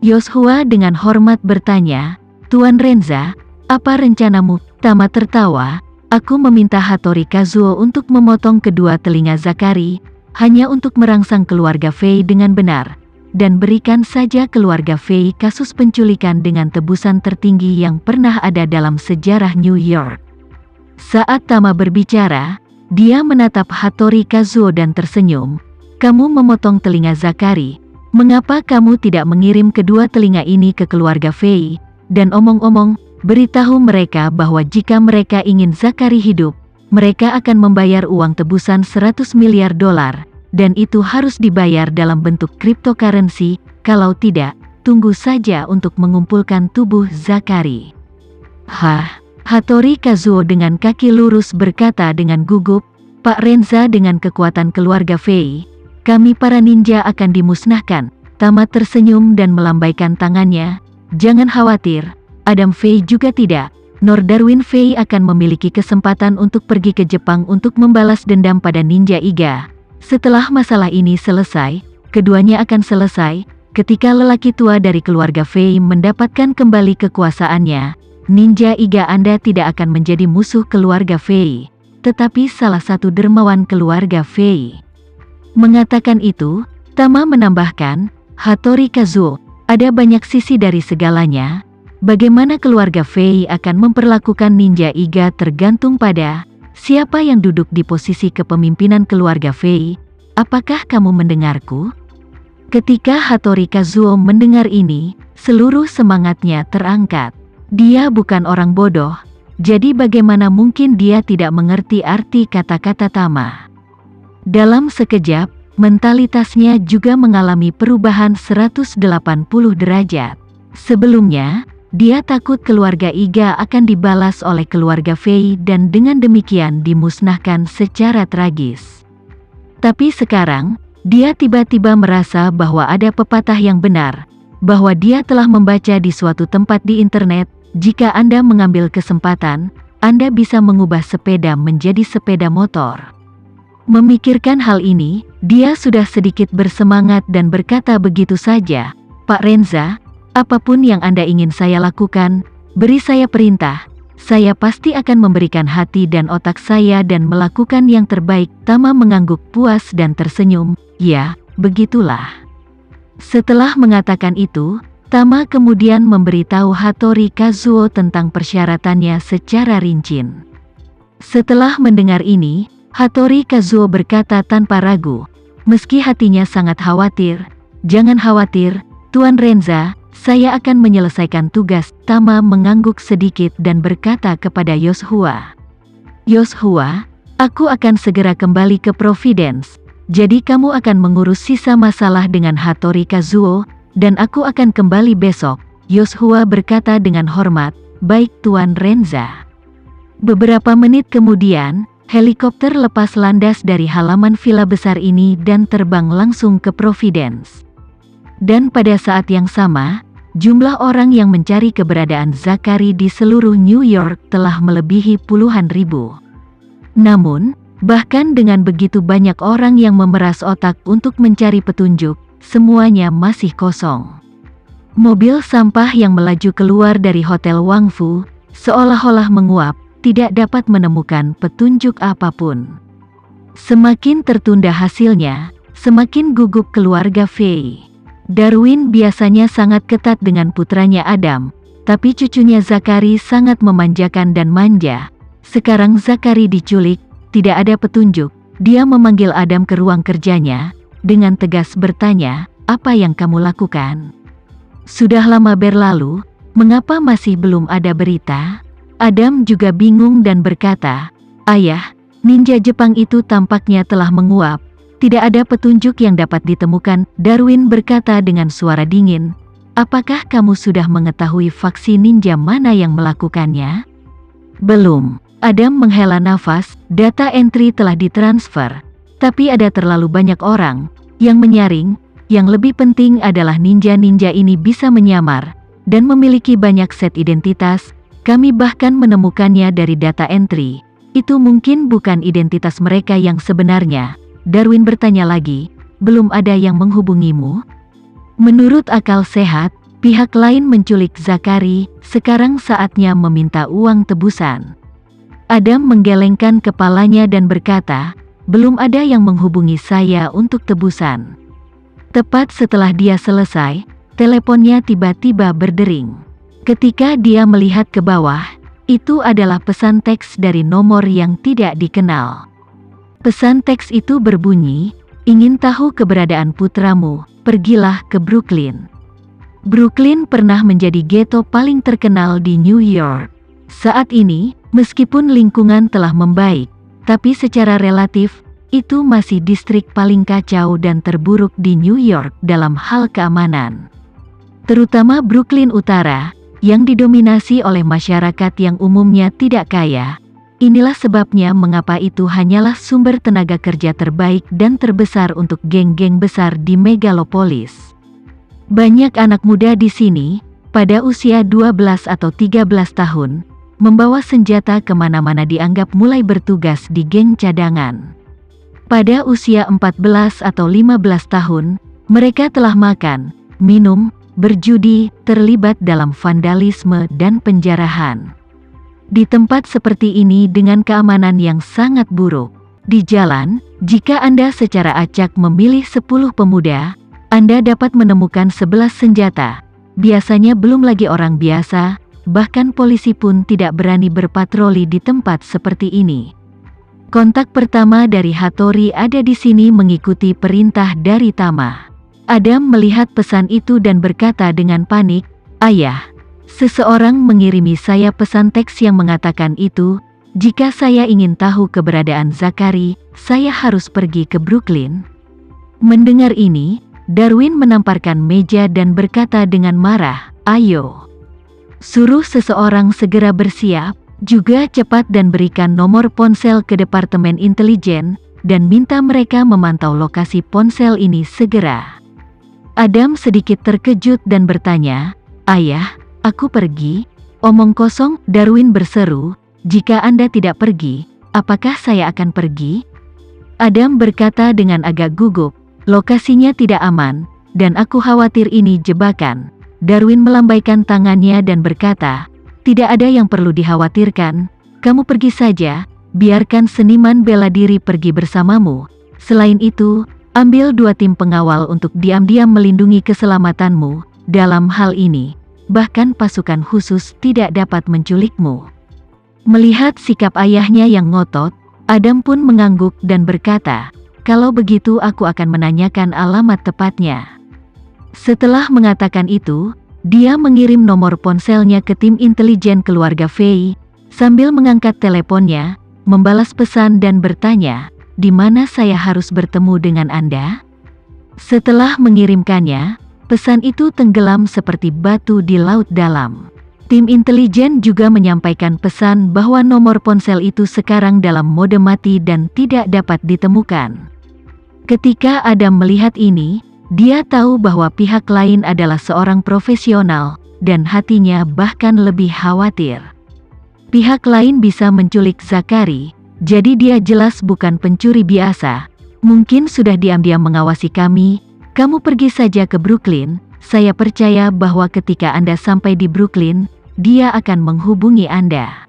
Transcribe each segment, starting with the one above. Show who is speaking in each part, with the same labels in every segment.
Speaker 1: Yoshua dengan hormat bertanya, "Tuan Renza, apa rencanamu?" Tama tertawa, "Aku meminta Hattori Kazuo untuk memotong kedua telinga Zakari, hanya untuk merangsang keluarga Fei dengan benar, dan berikan saja keluarga Fei kasus penculikan dengan tebusan tertinggi yang pernah ada dalam sejarah New York." Saat Tama berbicara, dia menatap Hattori Kazuo dan tersenyum. "Kamu memotong telinga Zakari. Mengapa kamu tidak mengirim kedua telinga ini ke keluarga Fei, dan omong-omong, beritahu mereka bahwa jika mereka ingin Zakari hidup, mereka akan membayar uang tebusan 100 miliar dolar, dan itu harus dibayar dalam bentuk cryptocurrency, kalau tidak, tunggu saja untuk mengumpulkan tubuh Zakari." "Hah?" Hattori Kazuo dengan kaki lurus berkata dengan gugup, "Pak Renza, dengan kekuatan keluarga Fei, kami para ninja akan dimusnahkan." Tama tersenyum dan melambaikan tangannya, "Jangan khawatir, Adam Fei juga tidak. Nor Darwin Fei akan memiliki kesempatan untuk pergi ke Jepang untuk membalas dendam pada Ninja Iga. Setelah masalah ini selesai, keduanya akan selesai. Ketika lelaki tua dari keluarga Fei mendapatkan kembali kekuasaannya, Ninja Iga Anda tidak akan menjadi musuh keluarga Fei, tetapi salah satu dermawan keluarga Fei." Mengatakan itu, Tama menambahkan, "Hattori Kazuo, ada banyak sisi dari segalanya. Bagaimana keluarga Fei akan memperlakukan Ninja Iga tergantung pada siapa yang duduk di posisi kepemimpinan keluarga Fei. Apakah kamu mendengarku?" Ketika Hattori Kazuo mendengar ini, seluruh semangatnya terangkat. Dia bukan orang bodoh, jadi bagaimana mungkin dia tidak mengerti arti kata-kata Tama. Dalam sekejap, mentalitasnya juga mengalami perubahan 180 derajat. Sebelumnya, dia takut keluarga Iga akan dibalas oleh keluarga Fei dan dengan demikian dimusnahkan secara tragis. Tapi sekarang, dia tiba-tiba merasa bahwa ada pepatah yang benar, bahwa dia telah membaca di suatu tempat di internet, jika Anda mengambil kesempatan, Anda bisa mengubah sepeda menjadi sepeda motor. Memikirkan hal ini, dia sudah sedikit bersemangat dan berkata begitu saja, "Pak Renza, apapun yang Anda ingin saya lakukan, beri saya perintah. Saya pasti akan memberikan hati dan otak saya dan melakukan yang terbaik." Tama mengangguk puas dan tersenyum, "Ya, begitulah." Setelah mengatakan itu, Tama kemudian memberitahu Hattori Kazuo tentang persyaratannya secara rinci. Setelah mendengar ini, Hattori Kazuo berkata tanpa ragu, meski hatinya sangat khawatir, "Jangan khawatir, Tuan Renza, saya akan menyelesaikan tugas." Tama mengangguk sedikit dan berkata kepada Yoshua, "Yoshua, aku akan segera kembali ke Providence, jadi kamu akan mengurus sisa masalah dengan Hattori Kazuo, dan aku akan kembali besok." Yoshua berkata dengan hormat, "Baik Tuan Renza." Beberapa menit kemudian, helikopter lepas landas dari halaman villa besar ini dan terbang langsung ke Providence. Dan pada saat yang sama, jumlah orang yang mencari keberadaan Zakari di seluruh New York telah melebihi puluhan ribu. Namun, bahkan dengan begitu banyak orang yang memeras otak untuk mencari petunjuk, semuanya masih kosong. Mobil sampah yang melaju keluar dari Hotel Wang Fu, seolah-olah menguap, tidak dapat menemukan petunjuk apapun. Semakin tertunda hasilnya, semakin gugup keluarga Fei. Darwin biasanya sangat ketat dengan putranya Adam, tapi cucunya Zakari sangat memanjakan dan manja. Sekarang Zakari diculik, tidak ada petunjuk. Dia memanggil Adam ke ruang kerjanya, dengan tegas bertanya, "Apa yang kamu lakukan? Sudah lama berlalu, mengapa masih belum ada berita?" Adam juga bingung dan berkata, "Ayah, ninja Jepang itu tampaknya telah menguap. Tidak ada petunjuk yang dapat ditemukan." Darwin berkata dengan suara dingin, "Apakah kamu sudah mengetahui faksi ninja mana yang melakukannya?" "Belum." Adam menghela nafas, "Data entry telah ditransfer, tapi ada terlalu banyak orang yang menyaring. Yang lebih penting adalah ninja-ninja ini bisa menyamar dan memiliki banyak set identitas. Kami bahkan menemukannya dari data entry. Itu mungkin bukan identitas mereka yang sebenarnya." Darwin bertanya lagi, "Belum ada yang menghubungimu?" Menurut akal sehat, pihak lain menculik Zakari, sekarang saatnya meminta uang tebusan. Adam menggelengkan kepalanya dan berkata, belum ada yang menghubungi saya untuk tebusan. Tepat setelah dia selesai, teleponnya tiba-tiba berdering. Ketika dia melihat ke bawah, itu adalah pesan teks dari nomor yang tidak dikenal. Pesan teks itu berbunyi, ingin tahu keberadaan putramu, pergilah ke Brooklyn. Brooklyn pernah menjadi ghetto paling terkenal di New York. Saat ini, meskipun lingkungan telah membaik, tapi secara relatif, itu masih distrik paling kacau dan terburuk di New York dalam hal keamanan. Terutama Brooklyn Utara, yang didominasi oleh masyarakat yang umumnya tidak kaya. Inilah sebabnya mengapa itu hanyalah sumber tenaga kerja terbaik dan terbesar untuk geng-geng besar di megalopolis. Banyak anak muda di sini, pada usia 12 atau 13 tahun, membawa senjata kemana-mana dianggap mulai bertugas di geng cadangan. Pada usia 14 atau 15 tahun, mereka telah makan, minum, berjudi, terlibat dalam vandalisme dan penjarahan. Di tempat seperti ini dengan keamanan yang sangat buruk, di jalan, jika Anda secara acak memilih 10 pemuda, Anda dapat menemukan 11 senjata. Biasanya belum lagi orang biasa, bahkan polisi pun tidak berani berpatroli di tempat seperti ini. Kontak pertama dari Hattori ada di sini mengikuti perintah dari Tama. Adam melihat pesan itu dan berkata dengan panik, "Ayah, seseorang mengirimi saya pesan teks yang mengatakan itu, jika saya ingin tahu keberadaan Zakari, saya harus pergi ke Brooklyn." Mendengar ini, Darwin menamparkan meja dan berkata dengan marah, "Ayo, suruh seseorang segera bersiap, juga cepat dan berikan nomor ponsel ke Departemen Intelijen, dan minta mereka memantau lokasi ponsel ini segera." Adam sedikit terkejut dan bertanya, "Ayah, aku pergi?" "Omong kosong," Darwin berseru, "jika Anda tidak pergi, apakah saya akan pergi?" Adam berkata dengan agak gugup, "Lokasinya tidak aman, dan aku khawatir ini jebakan." Darwin melambaikan tangannya dan berkata, "Tidak ada yang perlu dikhawatirkan, kamu pergi saja, biarkan seniman bela diri pergi bersamamu. Selain itu, ambil 2 tim pengawal untuk diam-diam melindungi keselamatanmu. Dalam hal ini, bahkan pasukan khusus tidak dapat menculikmu." Melihat sikap ayahnya yang ngotot, Adam pun mengangguk dan berkata, "Kalau begitu aku akan menanyakan alamat tepatnya." Setelah mengatakan itu, dia mengirim nomor ponselnya ke tim intelijen keluarga Fei, sambil mengangkat teleponnya, membalas pesan dan bertanya, "Di mana saya harus bertemu dengan Anda?" Setelah mengirimkannya, pesan itu tenggelam seperti batu di laut dalam. Tim intelijen juga menyampaikan pesan bahwa nomor ponsel itu sekarang dalam mode mati dan tidak dapat ditemukan. Ketika Adam melihat ini, dia tahu bahwa pihak lain adalah seorang profesional, dan hatinya bahkan lebih khawatir. Pihak lain bisa menculik Zakari, jadi dia jelas bukan pencuri biasa. Mungkin sudah diam-diam mengawasi kami. Kamu pergi saja ke Brooklyn, saya percaya bahwa ketika Anda sampai di Brooklyn, dia akan menghubungi Anda.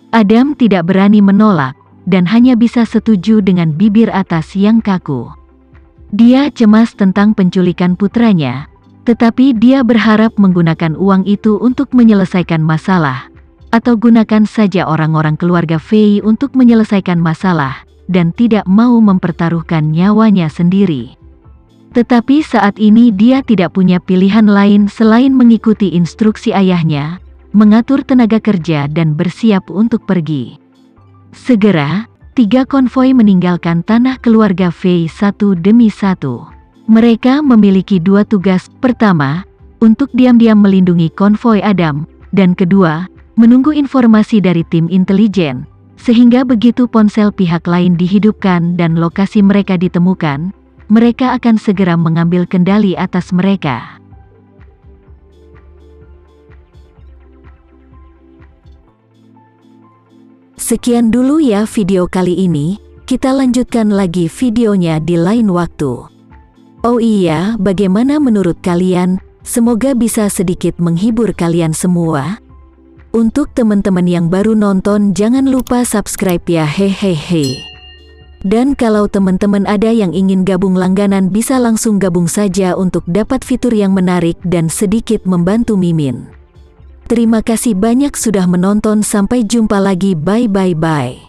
Speaker 1: Adam tidak berani menolak, dan hanya bisa setuju dengan bibir atas yang kaku. Dia cemas tentang penculikan putranya, tetapi dia berharap menggunakan uang itu untuk menyelesaikan masalah, atau gunakan saja orang-orang keluarga Fei untuk menyelesaikan masalah, dan tidak mau mempertaruhkan nyawanya sendiri. Tetapi saat ini dia tidak punya pilihan lain selain mengikuti instruksi ayahnya, mengatur tenaga kerja dan bersiap untuk pergi. Segera, 3 konvoi meninggalkan tanah keluarga Fei satu demi satu. Mereka memiliki 2 tugas. Pertama, untuk diam-diam melindungi konvoi Adam, dan kedua, menunggu informasi dari tim intelijen, sehingga begitu ponsel pihak lain dihidupkan dan lokasi mereka ditemukan, mereka akan segera mengambil kendali atas mereka. Sekian dulu ya video kali ini, kita lanjutkan lagi videonya di lain waktu. Oh iya, bagaimana menurut kalian? Semoga bisa sedikit menghibur kalian semua. Untuk teman-teman yang baru nonton, jangan lupa subscribe ya, hehehe. Dan kalau teman-teman ada yang ingin gabung langganan, bisa langsung gabung saja untuk dapat fitur yang menarik dan sedikit membantu Mimin. Terima kasih banyak sudah menonton, sampai jumpa lagi, bye.